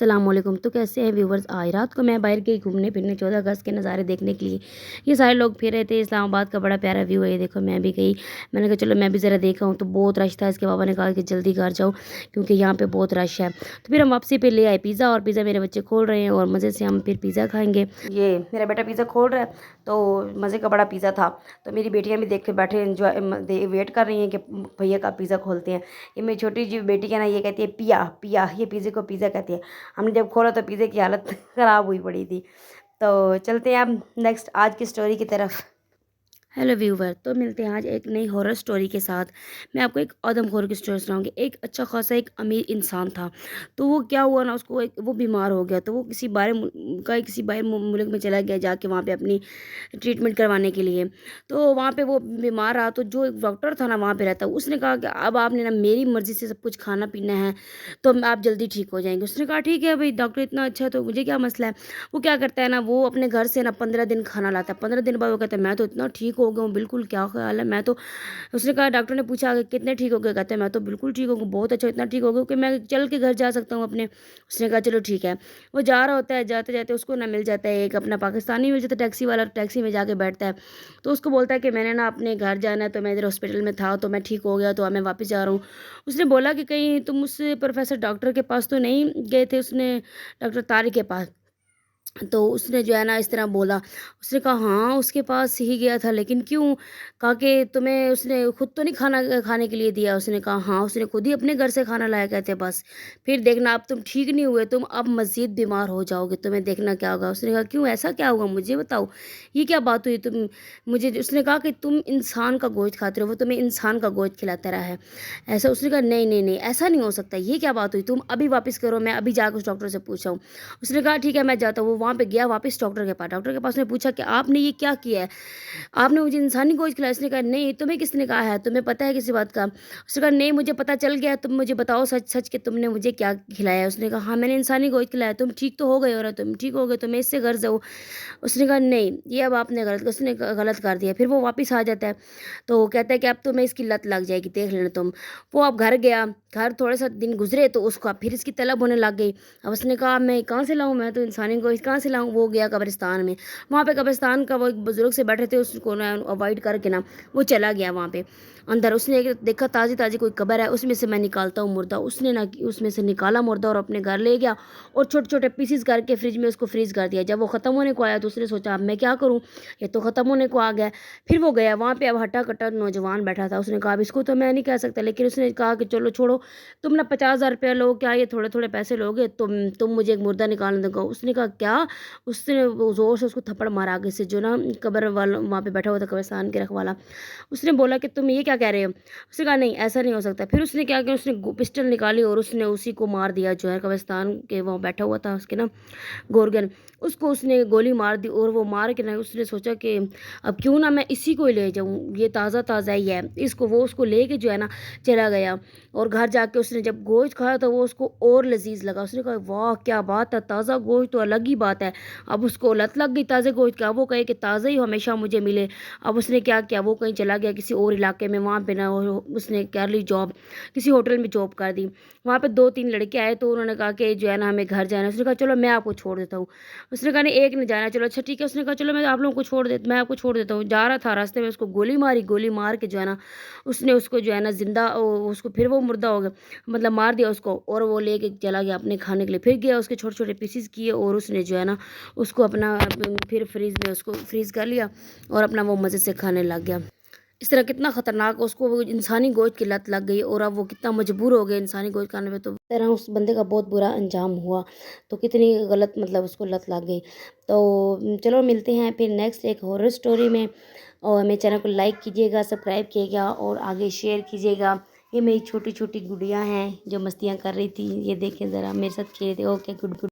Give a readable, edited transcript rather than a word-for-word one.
السلام علیکم. تو کیسے ہیں ویورز؟ آج رات کو میں باہر گئی گھومنے پھرنے 14 اگست کے نظارے دیکھنے کے لیے. یہ سارے لوگ پھر رہے تھے. اسلام آباد کا بڑا پیارا ویو ہے. یہ دیکھو میں بھی گئی. میں نے کہا چلو میں بھی ذرا دیکھا ہوں. تو بہت رش تھا. اس کے بابا نے کہا کہ جلدی گھر جاؤ کیونکہ یہاں پہ بہت رش ہے. تو پھر ہم واپسی پہ لے آئے پیزا، اور پیزا میرے بچے کھول رہے ہیں اور مزے سے ہم پھر پیزا کھائیں گے. یہ میرا بیٹا پیزا کھول رہا ہے تو مزے کا بڑا پیزا تھا. تو میری بیٹیاں بھی دیکھ کے بیٹھے ویٹ کر رہی ہیں کہ بھیا کا پیزا کھولتے ہیں. یہ میری چھوٹی جی بیٹی ہے نا، یہ کہتی ہے پیا پیا. یہ پیزے کو پیزا کہتی ہے. ہم نے جب کھولا تو پیزے کی حالت خراب ہوئی پڑی تھی. تو چلتے ہیں اب نیکسٹ آج کی سٹوری کی طرف. ہیلو ویور، تو ملتے ہیں آج ایک نئی ہارر سٹوری کے ساتھ. میں آپ کو ایک آدم خور کی سٹوری سناؤں گی. ایک اچھا خاصا ایک امیر انسان تھا. تو وہ کیا ہوا نا، اس کو وہ بیمار ہو گیا. تو وہ کسی باہر ملک میں چلا گیا جا کے وہاں پہ اپنی ٹریٹمنٹ کروانے کے لیے. تو وہاں پہ وہ بیمار رہا. تو جو ایک ڈاکٹر تھا نا وہاں پہ رہتا، اس نے کہا کہ اب آپ نے نا میری مرضی سے سب کچھ کھانا پینا ہے تو آپ جلدی ٹھیک ہو جائیں گے. اس نے کہا ٹھیک ہے بھائی، ڈاکٹر اتنا اچھا ہے تو مجھے کیا مسئلہ ہے. وہ کیا کرتا ہے نا، وہ اپنے گھر سے نا 15 دن کھانا لاتا ہے. 15 دن بعد وہ کہتا ہے میں تو اتنا ٹھیک ہو گیا ہوں، بالکل کیا خیال ہے میں تو. اس نے کہا، ڈاکٹر نے پوچھا کہ کتنے ٹھیک ہو گئے. کہتے ہیں میں تو بالکل ٹھیک ہو گیا، بہت اچھا، اتنا ٹھیک ہو گیا کہ میں چل کے گھر جا سکتا ہوں اپنے. اس نے کہا چلو ٹھیک ہے. وہ جا رہا ہوتا ہے، جاتے جاتے اس کو نہ مل جاتا ہے ایک اپنا پاکستانی مل جاتا ہے ٹیکسی والا. ٹیکسی میں جا کے بیٹھتا ہے. تو اس کو بولتا ہے کہ میں نے نا اپنے گھر جانا ہے، تو میں ادھر ہاسپٹل میں تھا تو میں ٹھیک ہو گیا تو اب میں واپس جا رہا ہوں. اس نے بولا کہ کہیں تم اس پروفیسر ڈاکٹر کے پاس تو نہیں گئے تھے، اس نے ڈاکٹر طارق کے پاس. تو اس نے جو ہے نا اس طرح بولا. اس نے کہا ہاں اس کے پاس ہی گیا تھا، لیکن کیوں. کہا کہ تمہیں اس نے خود تو نہیں کھانا کھانے کے لیے دیا. اس نے کہا ہاں اس نے خود ہی اپنے گھر سے کھانا لایا. کہتے بس پھر دیکھنا اب تم ٹھیک نہیں ہوئے، تم اب مزید بیمار ہو جاؤ گے، تمہیں دیکھنا کیا ہوگا. اس نے کہا کیوں، ایسا کیا ہوگا مجھے بتاؤ، یہ کیا بات ہوئی تم مجھے. اس نے کہا کہ تم انسان کا گوشت کھاتے ہو، وہ تمہیں انسان کا گوشت کھلاتا رہا ہے ایسا. اس نے کہا نہیں نہیں نہیں ایسا نہیں ہو سکتا، یہ کیا بات ہوئی، تم ابھی واپس کرو، میں ابھی جا کے اس ڈاکٹر سے پوچھا ہوں. اس نے کہا ٹھیک ہے میں جاتا ہوں. وہ وہاں پہ گیا واپس ڈاکٹر کے پاس. ڈاکٹر کے پاس نے پوچھا کہ آپ نے یہ کیا کیا ہے، آپ نے مجھے انسانی گوشت کھلایا. اس نے کہا نہیں، تمہیں کس نے کہا ہے، تمہیں پتہ ہے کسی بات کا. اس نے کہا نہیں مجھے پتہ چل گیا، تم مجھے بتاؤ سچ سچ کہ تم نے مجھے کیا کھلایا. اس نے کہا ہاں میں نے انسانی گوشت کھلایا. تم ٹھیک تو ہو گئے ہو نا، تم ٹھیک ہو گئے تو میں اس سے غرض ہوں. اس نے کہا نہیں یہ اب آپ نے اس نے غلط کر دیا. پھر وہ واپس آ جاتا ہے. تو کہتا ہے کہ اب تمہیں اس کی لت لگ جائے گی، دیکھ لینا تم. وہ اب گھر گیا. گھر تھوڑے سا دن گزرے تو اس کو پھر اس کی طلب ہونے لگ گئی. اب اس نے کہا میں کہاں سے لاؤں، میں تو انسانی گوشت کہاں سے لاؤں. وہ گیا قبرستان میں. وہاں پہ قبرستان کا وہ ایک بزرگ سے بیٹھے تھے، اس کو اوائڈ کر کے نا وہ چلا گیا وہاں پہ اندر. اس نے دیکھا تازی تازی کوئی قبر ہے، اس میں سے میں نکالتا ہوں مردہ. اس نے نا اس میں سے نکالا مردہ اور اپنے گھر لے گیا اور چھوٹے چھوٹے پیسز کر کے فریج میں اس کو فریز کر دیا. جب وہ ختم ہونے کو آیا تو اس نے سوچا اب میں کیا کروں، یہ تو ختم ہونے کو آ گیا. پھر وہ گیا وہاں پہ. اب ہٹا کٹا نوجوان بیٹھا تھا. اس نے کہا اب اس کو تو میں نہیں کہہ سکتا، لیکن اس نے کہا کہ چلو چھوڑو، تم نا 50,000 روپیہ لو، کیا یہ تھوڑے تھوڑے پیسے لوگے، تم مجھے ایک مردہ نکالنے دو. اس نے کہا کیا. اس نے زور سے اس کو تھپڑ مارا آگے سے، جو نا قبر والا وہاں پہ بیٹھا ہوا تھا قبرستان کے رکھوالا. اس نے بولا کہ تم یہ کیا کہہ رہے ہو. اس نے کہا نہیں ایسا نہیں ہو سکتا. پھر اس نے کیا کہ اس نے پسٹل نکالی اور اس نے اسی کو مار دیا جو ہے قبرستان کے وہاں بیٹھا ہوا تھا اس کے نا گورگن. اس کو اس نے گولی مار دی اور وہ مار کے نا اس نے سوچا کہ اب کیوں نہ میں اسی کو لے جاؤں، یہ تازہ تازہ ہی ہے. اس کو لے کے جو ہے نا چلا گیا. اور گھر جا کے اس نے جب گوشت کھایا تو وہ اس کو اور لذیذ لگا. اس نے کہا واہ کیا بات ہے، تازہ گوشت تو الگ ہی بات ہے. اب اس کو لت لگ گئی تازہ گوشت کا. وہ کہے کہ تازہ ہی ہمیشہ مجھے ملے. اب اس نے کیا کیا، وہ کہیں چلا گیا کسی اور علاقے میں. وہاں پہ نا اس نے کر لی جاب، کسی ہوٹل میں جاب کر دی. وہاں پہ 2-3 لڑکے آئے تو انہوں نے کہا کہ جو ہے نا ہمیں گھر جانا ہے. اس نے کہا چلو میں آپ کو چھوڑ دیتا ہوں. اس نے کہا نہیں ایک نے جانا. چلو اچھا ٹھیک ہے. اس نے کہا چلو میں آپ لوگوں کو میں آپ کو چھوڑ دیتا ہوں. جا رہا تھا راستے میں اس کو گولی ماری. گولی مار کے جو ہے نا اس نے اس کو جو ہے نا زندہ اس کو پھر وہ مردہ ہو گیا، مطلب مار دیا اس کو. اور وہ لے کے چلا گیا اپنے کھانے کے لیے. پھر گیا اس کے چھوٹے چھوٹے پیسز کیے اور اس نے جو ہے نا اس کو اپنا پھر فریز میں اس کو فریز کر لیا اور اپنا وہ مزے سے کھانے لگ گیا. اس طرح کتنا خطرناک، اس کو وہ انسانی گوشت کی لت لگ گئی اور اب وہ کتنا مجبور ہو گیا انسانی گوشت کھانے پہ. تو اس طرح اس بندے کا بہت برا انجام ہوا. تو کتنی غلط مطلب اس کو لت لگ گئی. تو چلو ملتے ہیں پھر نیکسٹ ایک ہارر سٹوری میں. اور میرے چینل کو لائک کیجیے گا، سبسکرائب کیجیے گا اور آگے شیئر کیجیے گا. یہ میری چھوٹی چھوٹی گڑیاں ہیں جو مستیاں کر رہی تھی، یہ دیکھیں ذرا میرے ساتھ کھیل رہے. Okay good.